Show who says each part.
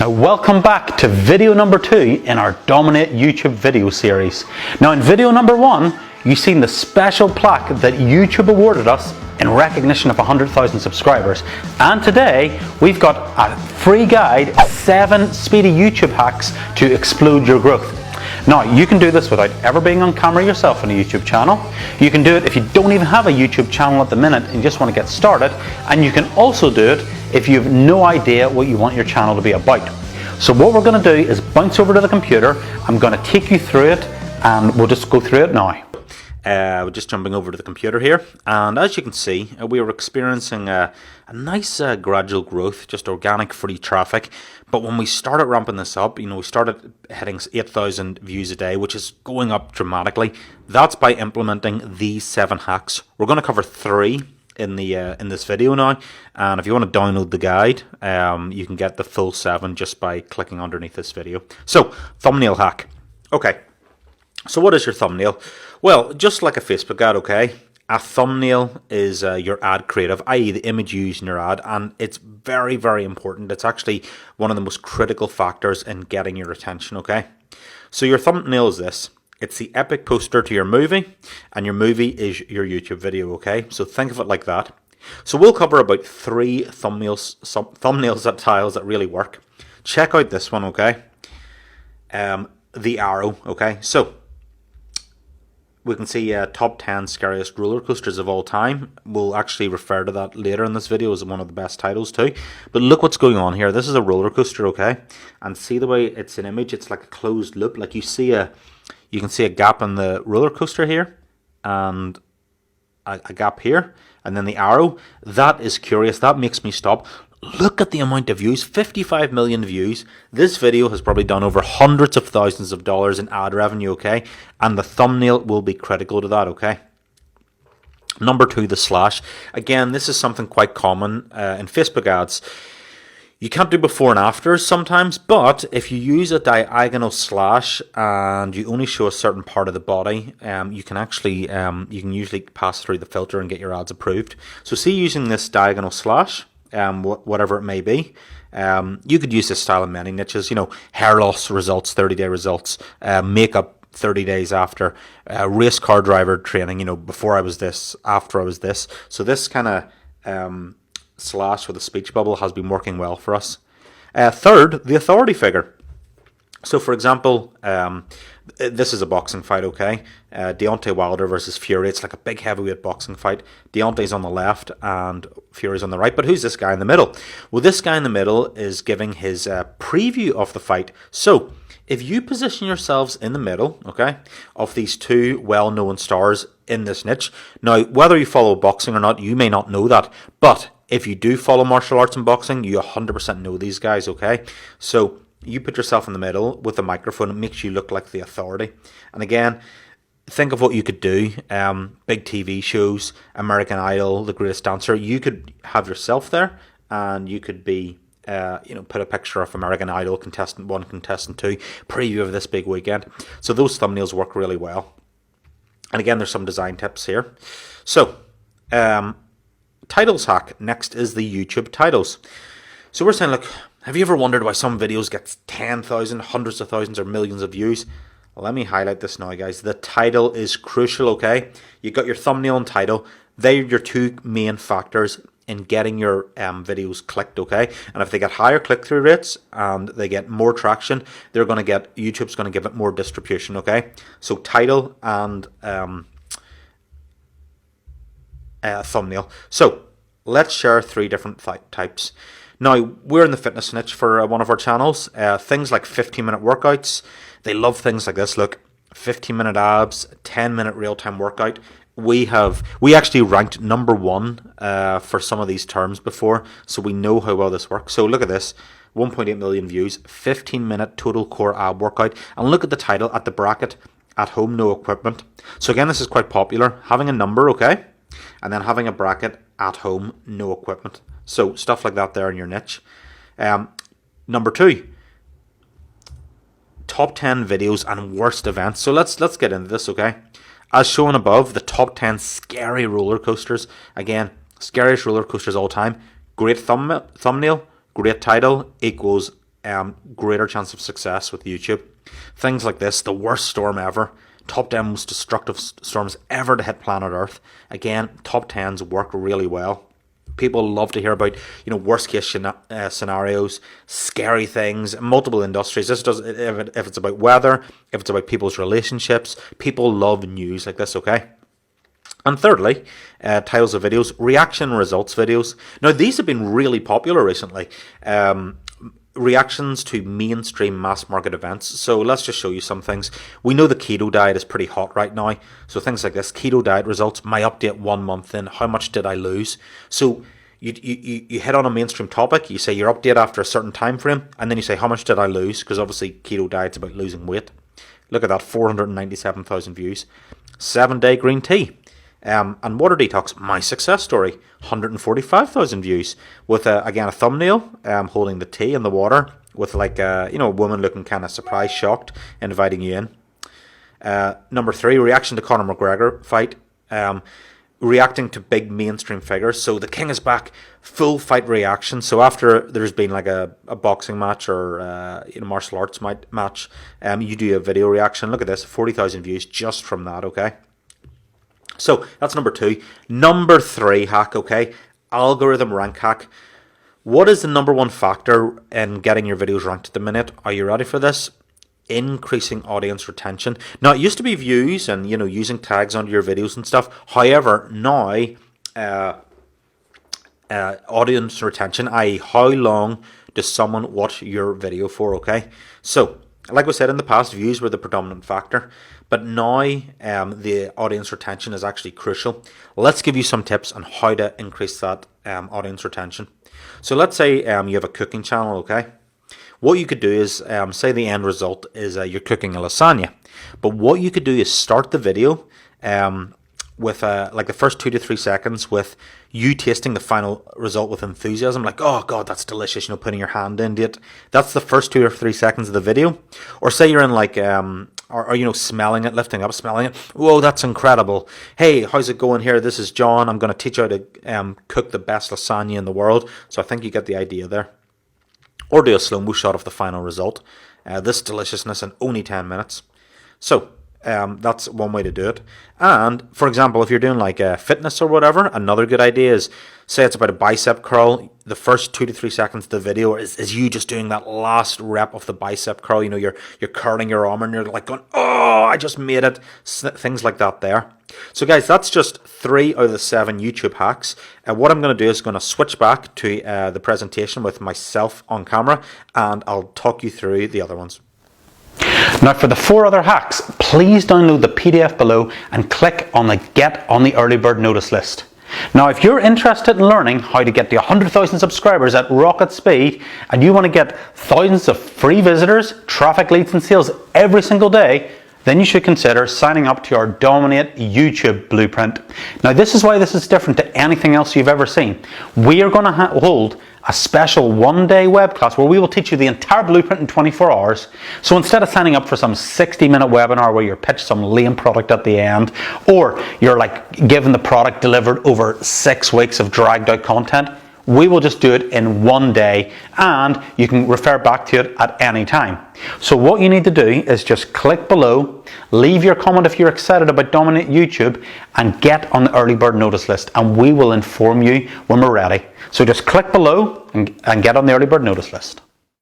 Speaker 1: Now welcome back to video number 2 in our Dominate YouTube video series. Now in video number 1, you've seen the special plaque that YouTube awarded us in recognition of 100,000 subscribers. And today, we've got a free guide, 7 speedy YouTube hacks to explode your growth. Now, you can do this without ever being on camera yourself on a YouTube channel. You can do it if you don't even have a YouTube channel at the minute and you just want to get started. And you can also do it if you have no idea what you want your channel to be about. So what we're going to do is bounce over to the computer. I'm going to take you through it and we'll just go through it now.
Speaker 2: We're just jumping over to the computer here, and as you can see, we were experiencing a nice gradual growth, just organic free traffic. But when we started ramping this up, we started hitting 8,000 views a day, which is going up dramatically. That's by implementing these 7 hacks. We're going to cover 3 in this video now, and if you want to download the guide, you can get the full 7 just by clicking underneath this video. So, thumbnail hack. Okay. So what is your thumbnail? Well, just like a Facebook ad, okay, a thumbnail is your ad creative, i.e. the image used in your ad, and it's very, very important. It's actually one of the most critical factors in getting your attention, okay? So your thumbnail is this. It's the epic poster to your movie, and your movie is your YouTube video, okay? So think of it like that. So we'll cover about 3 thumbnail styles that really work. Check out this one, okay? The arrow, okay? So we can see top 10 scariest roller coasters of all time. We'll actually refer to that later in this video as one of the best titles too. But look what's going on here. This is a roller coaster, okay? And see the way it's an image. It's like a closed loop. Like you can see a gap in the roller coaster here, and a gap here, and then the arrow. That is curious. That makes me stop. Look at the amount of views, 55 million views. This video has probably done over hundreds of thousands of dollars in ad revenue, okay? And the thumbnail will be critical to that, okay? Number 2, the slash. Again, this is something quite common in Facebook ads. You can't do before and afters sometimes, but if you use a diagonal slash and you only show a certain part of the body, you can usually pass through the filter and get your ads approved. So see, using this diagonal slash, whatever it may be, you could use this style in many niches. Hair loss results, 30-day results, makeup 30 days after, race car driver training, before I was this, after I was this. So this kind of slash with a speech bubble has been working well for us. Third, the authority figure. So for example, this is a boxing fight, okay? Deontay Wilder versus Fury. It's like a big heavyweight boxing fight. Deontay's on the left and Fury's on the right. But who's this guy in the middle? Well, this guy in the middle is giving his preview of the fight. So if you position yourselves in the middle, okay, of these 2 well-known stars in this niche. Now, whether you follow boxing or not, you may not know that. But if you do follow martial arts and boxing, you 100% know these guys, okay? So you put yourself in the middle with a microphone. It makes you look like the authority. And again, think of what you could do. Big TV shows, American Idol, The Greatest Dancer. You could have yourself there, and you could be, put a picture of American Idol contestant 1, contestant 2, preview of this big weekend. So those thumbnails work really well. And again, there's some design tips here. So, titles hack. Next is the YouTube titles. So we're saying, look, have you ever wondered why some videos get 10,000, hundreds of thousands, or millions of views? Well, let me highlight this now, guys. The title is crucial, okay? You got your thumbnail and title. They're your 2 main factors in getting your videos clicked, okay? And if they get higher click-through rates and they get more traction, YouTube's going to give it more distribution, okay? So title and thumbnail. So let's share 3 different types. Now, we're in the fitness niche for one of our channels. Things like 15-minute workouts. They love things like this. Look, 15-minute abs, 10-minute real-time workout. We actually ranked number 1 for some of these terms before, so we know how well this works. So look at this, 1.8 million views, 15-minute total core ab workout. And look at the title, at the bracket, at home, no equipment. So again, this is quite popular. Having a number, okay? And then having a bracket, at home, no equipment. So stuff like that there in your niche. Number 2, top 10 videos and worst events. So let's get into this, okay? As shown above, the top 10 scary roller coasters. Again, scariest roller coasters all time. Great thumbnail, great title equals greater chance of success with YouTube. Things like this, the worst storm ever, top 10 most destructive storms ever to hit planet Earth. Again, top 10s work really well. People love to hear about, worst case scenarios, scary things, multiple industries. This does, if it's about weather, if it's about people's relationships, people love news like this, okay? And thirdly, titles of videos, reaction results videos. Now, these have been really popular recently. Reactions to mainstream mass market events. So let's just show you some things. We know the keto diet is pretty hot right now. So things like this, keto diet results, my update 1 month in, how much did I lose? So you hit on a mainstream topic, you say your update after a certain time frame, and then you say how much did I lose? Because obviously keto diet's about losing weight. Look at that, 497,000 views. 7-day green tea. And water detox, my success story, 145,000 views, with again a thumbnail holding the tea and the water, with like a woman looking kind of surprised, shocked, inviting you in. Number 3, reaction to Conor McGregor fight, reacting to big mainstream figures. So the king is back, full fight reaction. So after there's been like a boxing match or martial arts match, you do a video reaction. Look at this, 40,000 views just from that. Okay. So that's number 2. Number 3 hack, okay, algorithm rank hack. What is the number 1 factor in getting your videos ranked at the minute? Are you ready for this? Increasing audience retention. Now, it used to be views and, using tags onto your videos and stuff. However, now, audience retention, i.e. how long does someone watch your video for, okay? So, like we said in the past, views were the predominant factor. But now the audience retention is actually crucial. Let's give you some tips on how to increase that audience retention. So let's say you have a cooking channel, okay? What you could do is, say the end result is you're cooking a lasagna. But what you could do is start the video with like the first 2 to 3 seconds with you tasting the final result with enthusiasm, like, oh God, that's delicious, putting your hand into it. That's the first 2 or 3 seconds of the video. Or say you're in like, or smelling it, lifting up, smelling it. Whoa, that's incredible. Hey, how's it going here? This is John. I'm going to teach you how to cook the best lasagna in the world. So I think you get the idea there. Or do a slow-mo shot of the final result. This deliciousness in only 10 minutes. So that's one way to do it. And for example, if you're doing like fitness or whatever, another good idea is, say it's about a bicep curl. The first 2 to 3 seconds of the video is you just doing that last rep of the bicep curl. You're curling your arm and you're like going, oh, I just made it. Things like that there. So guys, that's just 3 out of the 7 YouTube hacks. What I'm going to do is going to switch back to the presentation with myself on camera, and I'll talk you through the other ones.
Speaker 1: Now for the 4 other hacks, please download the PDF below and click on the Get on the Early Bird Notice list. Now if you're interested in learning how to get to 100,000 subscribers at rocket speed, and you want to get thousands of free visitors, traffic, leads and sales every single day, then you should consider signing up to our Dominate YouTube Blueprint. Now this is why this is different to anything else you've ever seen. We are going to hold a special 1-day web class where we will teach you the entire blueprint in 24 hours. So instead of signing up for some 60-minute webinar where you're pitched some lame product at the end, or you're like given the product delivered over 6 weeks of dragged out content, we will just do it in 1 day, and you can refer back to it at any time. So what you need to do is just click below, leave your comment if you're excited about Dominate YouTube, and get on the early bird notice list, and we will inform you when we're ready. So just click below and get on the early bird notice list.